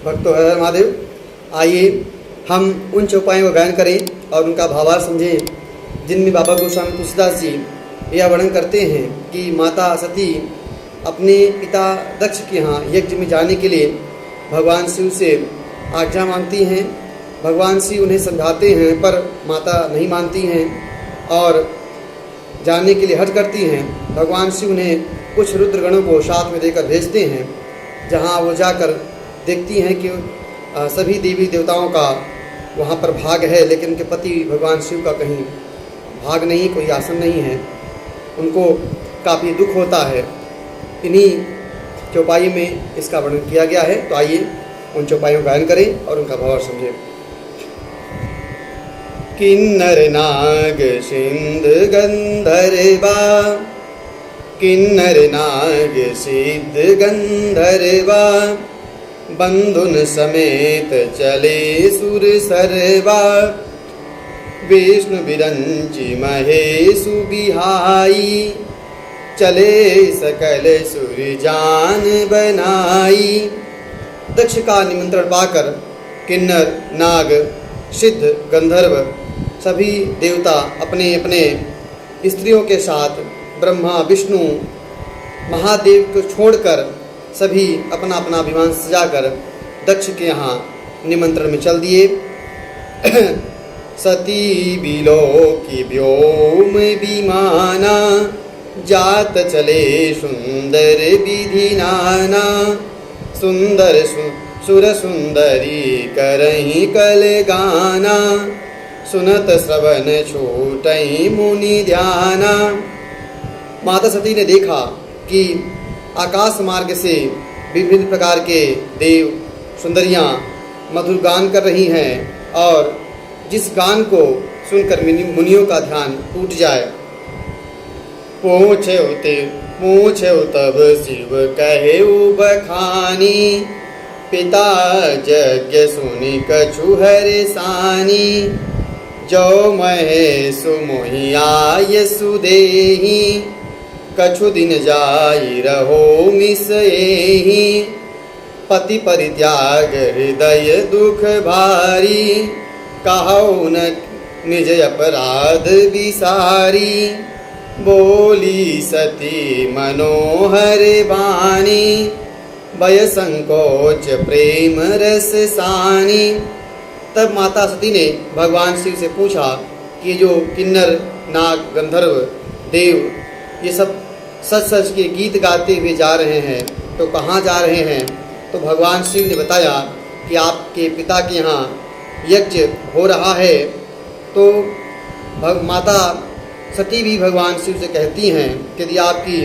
भक्तों हर हर महादेव। आइए हम उन चौपाइयों का गायन करें और उनका भावार्थ समझें जिनमें बाबा गोस्वामी तुलसीदास जी यह वर्णन करते हैं कि माता सती अपने पिता दक्ष के यहाँ यज्ञ में जाने के लिए भगवान शिव से आज्ञा मांगती हैं। भगवान शिव उन्हें समझाते हैं पर माता नहीं मानती हैं और जाने के लिए हट करती हैं। भगवान शिव उन्हें कुछ रुद्रगणों को साथ में देकर भेजते हैं, जहाँ वो जाकर देखती हैं कि सभी देवी देवताओं का वहाँ पर भाग है, लेकिन उनके पति भगवान शिव का कहीं भाग नहीं, कोई आसन नहीं है। उनको काफ़ी दुख होता है। इन्हीं चौपाई में इसका वर्णन किया गया है। तो आइए उन चौपाइयों का गायन करें और उनका भाव समझें। किन्नर नाग सिंध गंधर्वा, किन्नर नाग सिद्ध गंधर्वा, बंधुन समेत चले सुर सर्वा, विष्णु विरंची महेशु बिहाई, चले सकल सुर जान बनाई। दक्ष का निमंत्रण पाकर किन्नर नाग सिद्ध गंधर्व सभी देवता अपने अपने स्त्रियों के साथ ब्रह्मा विष्णु महादेव को छोड़कर सभी अपना अपना विमान सजाकर दक्ष के यहाँ निमंत्रण में चल दिए। सती बिलोकी व्योम विमाना, जात चले सुंदर विधि नाना, सुंदर सुर सुंदरी करही कल गाना, सुनत श्रवण छूटई मुनि ध्याना। माता सती ने देखा कि आकाश मार्ग से विभिन्न प्रकार के देव सुंदरियाँ मधुर गान कर रही हैं और जिस गान को सुनकर मुनियों का ध्यान टूट जाए। पूछे तब शिव कहे बखानी, पिता यज्ञ सुनि कछु हरसानी, जो महेशु मोहि आय सुदेहि, कछु दिन जाई रहो मिसएहि, पति परित्याग हृदय दुख भारी, कहु न निज अपराध विसारी, बोली सती मनोहर वाणी, भय संकोच प्रेम रस सानी। तब माता सती ने भगवान शिव से पूछा कि जो किन्नर नाग गंधर्व देव ये सब सच सच के गीत गाते हुए जा रहे हैं तो कहाँ जा रहे हैं। तो भगवान शिव ने बताया कि आपके पिता के यहाँ यज्ञ हो रहा है। तो माता सती भी भगवान शिव से कहती हैं कि यदि आपकी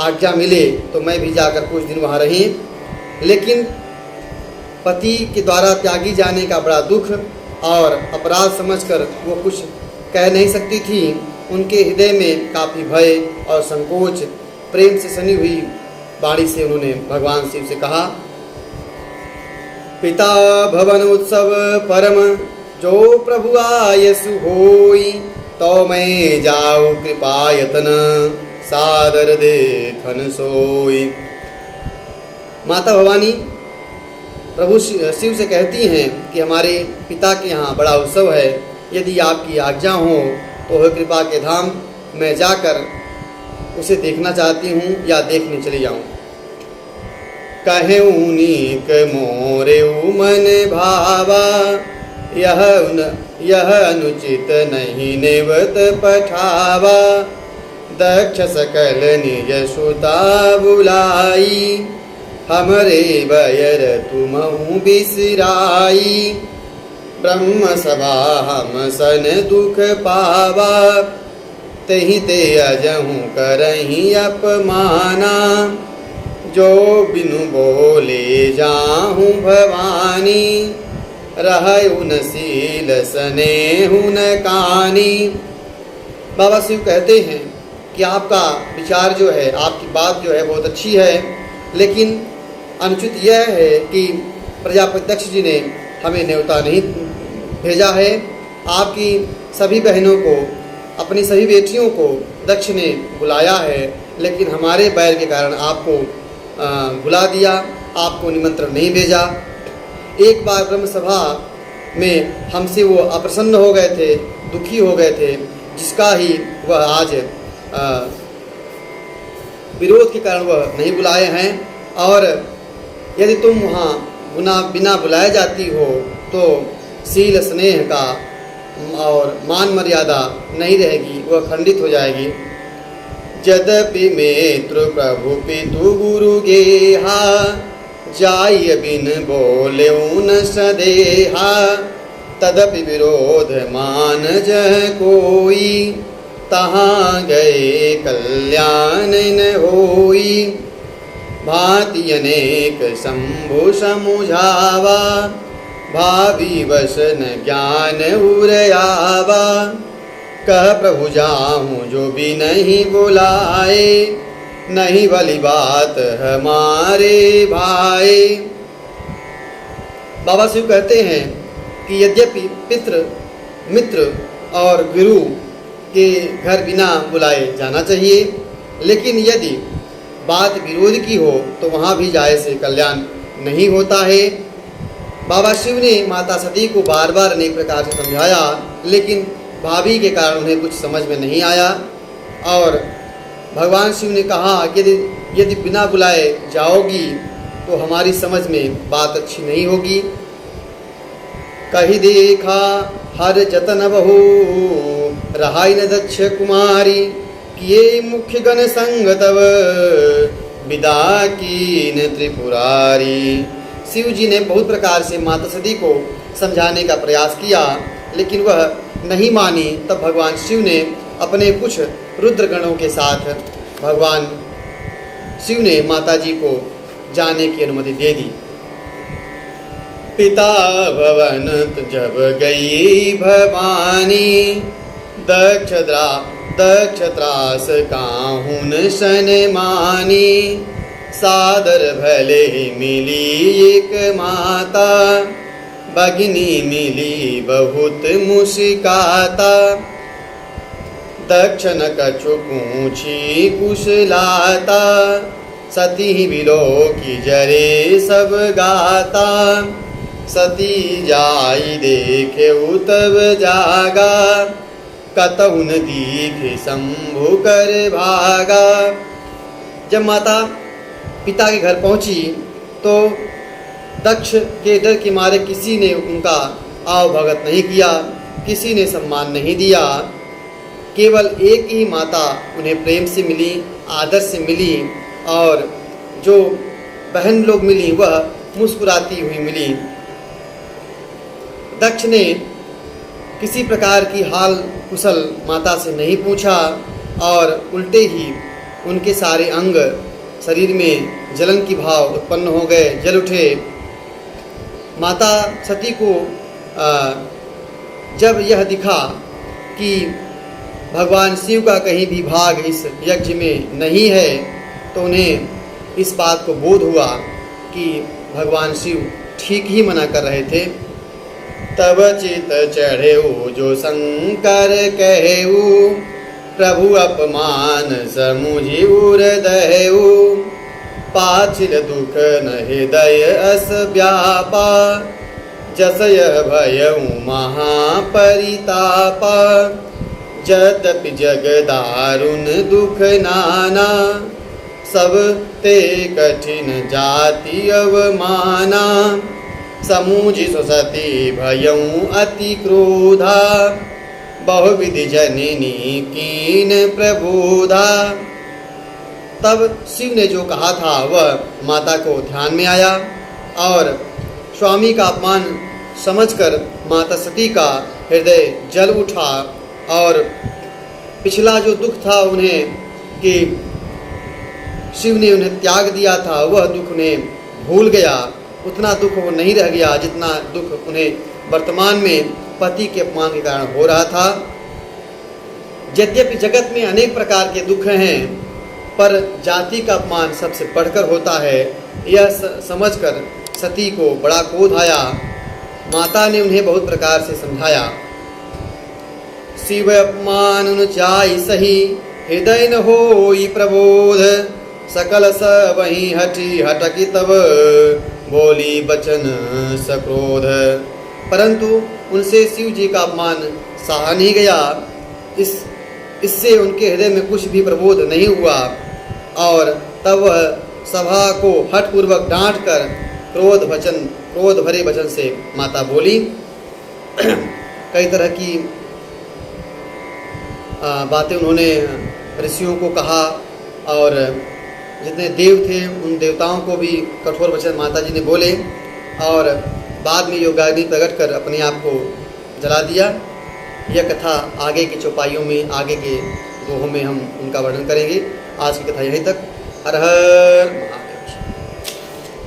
आज्ञा मिले तो मैं भी जाकर कुछ दिन वहाँ रही। लेकिन पति के द्वारा त्यागी जाने का बड़ा दुख और अपराध समझकर वो कुछ कह नहीं सकती थी। उनके हृदय में काफ़ी भय और संकोच प्रेम से सनी हुई वाणी से उन्होंने भगवान शिव से कहा, पिता भवन उत्सव परम, जो प्रभु आयसु होई, तो मैं जाऊँ कृपा यतन, सादर देखन सोई। माता भवानी प्रभु शिव से कहती हैं कि हमारे पिता के यहाँ बड़ा उत्सव है, यदि आपकी आज्ञा हो तो वह कृपा के धाम मैं जाकर उसे देखना चाहती हूँ या देखने चली जाऊँ। कहे उनीक मोरे मन भावा, यह अनुचित नहीं नेवत पठावा, दक्ष सकल निज सुता बुलाई, हमरे बयर तुमहु बिसराई, ब्रह्म सभा हम सन दुख पावा, तहि ते अजहु करही अपमाना, जो बिनु बोले जाहूँ भवानी, रहु न सील स्नेहु न कानी। बाबा शिव कहते हैं कि आपका विचार जो है, आपकी बात जो है बहुत अच्छी है, लेकिन अनुचित यह है कि प्रजापति दक्ष जी ने हमें न्योता नहीं भेजा है। आपकी सभी बहनों को, अपनी सभी बेटियों को दक्ष ने बुलाया है, लेकिन हमारे बैर के कारण आपको बुला दिया, आपको निमंत्रण नहीं भेजा। एक बार ब्रह्म सभा में हमसे वो अप्रसन्न हो गए थे, दुखी हो गए थे, जिसका ही वह आज विरोध के कारण वह नहीं बुलाए हैं। और यदि तुम वहाँ बिना बुलाए जाती हो तो शील स्नेह का और मान मर्यादा नहीं रहेगी, वह खंडित हो जाएगी। यद्यपि मित्र प्रभु पितु गुरु गेहा, जाय बिन बोले न सदेहा, तदपि विरोध मान जह कोई, तहाँ गए कल्याण न होई। भांति अनेक शंभु समुझावा, भावी वश न ज्ञान उरयावा। कह प्रभु जाहूँ जो भी नहीं बुलाए, नहीं भली बात हमारे भाई। बाबा शिव कहते हैं कि यद्यपि पितृ मित्र और गुरु के घर बिना बुलाए जाना चाहिए, लेकिन यदि बात विरोध की हो तो वहाँ भी जाए से कल्याण नहीं होता है। बाबा शिव ने माता सती को बार बार अनेक प्रकार से समझाया, लेकिन भाभी के कारण उन्हें कुछ समझ में नहीं आया। और भगवान शिव ने कहा कि यदि बिना बुलाए जाओगी तो हमारी समझ में बात अच्छी नहीं होगी। कही देखा हर जतन बहु, रहाई न दक्ष कुमारी, किए मुख्य गण संग तब, विदा कीन त्रिपुरारी। शिव जी ने बहुत प्रकार से माता सती को समझाने का प्रयास किया, लेकिन वह नहीं मानी। तब भगवान शिव ने अपने कुछ रुद्रगणों के साथ भगवान शिव ने माता जी को जाने की अनुमति दे दी। पिता भवन जब गई भवानी, दक्ष त्रास काहुन सन मानी। सादर भले मिली एक माता, भगिनी मिली बहुत मुस्काता। दक्ष न कछु पूछी कुशलाता, सती बिलो की जरे सब गाता। सती जाई देखे तब जागा, कतहु न दीखे शंभु कर भागा। जब माता पिता के घर पहुंची तो दक्ष के डर के मारे किसी ने उनका आवभगत नहीं किया, किसी ने सम्मान नहीं दिया। केवल एक ही माता उन्हें प्रेम से मिली, आदर से मिली, और जो बहन लोग मिली वह मुस्कुराती हुई मिली। दक्ष ने किसी प्रकार की हाल कुशल माता से नहीं पूछा, और उल्टे ही उनके सारे अंग शरीर में जलन की भाव उत्पन्न हो गए, जल उठे। माता सती को जब यह दिखा कि भगवान शिव का कहीं भी भाग इस यज्ञ में नहीं है, तो उन्हें इस बात को बोध हुआ कि भगवान शिव ठीक ही मना कर रहे थे। तब चित चढ़ेऊ जो शंकर कहेऊ, प्रभु अपमान समुझि उरदहेऊ। पाछिल दुख न हृदय अस व्यापा, जस यह भयऊ महापरितापा। यद्यपि जग दारुण दुख नाना, सब ते कठिन जाति अवमाना। समूझि सुसती भयऊ अति क्रोधा, बहुविधि जननी कीन प्रबोधा। तब शिव ने जो कहा था वह माता को ध्यान में आया, और स्वामी का अपमान समझकर माता सती का हृदय जल उठा, और पिछला जो दुख था उन्हें कि शिव ने उन्हें त्याग दिया था, वह दुख उन्हें भूल गया। उतना दुख वो नहीं रह गया जितना दुख उन्हें वर्तमान में पति के अपमान के कारण हो रहा था। यद्यपि जगत में अनेक प्रकार के दुख हैं, पर जाति का अपमान सबसे बढ़कर होता है। यह समझकर सती को बड़ा क्रोध आया। माता ने उन्हें बहुत प्रकार से समझाया। शिव अपमान न चाहि सही, हृदय न होई प्रबोध। सकल सब वहीं हटी हटकी तब, बोली बचन सक्रोध। परंतु उनसे शिव जी का अपमान सहा नहीं गया। इससे उनके हृदय में कुछ भी प्रबोध नहीं हुआ और तब वह सभा को हठपूर्वक डांट कर क्रोध भरे वचन से माता बोली। कई तरह की बातें उन्होंने ऋषियों को कहा और जितने देव थे उन देवताओं को भी कठोर वचन माता जी ने बोले और बाद में योगाग्नि प्रकट कर अपने आप को जला दिया। यह कथा आगे की चौपाइयों में, आगे के दोहों में हम उनका वर्णन करेंगे। आज की कथा यहीं तक। हर हर महादेव।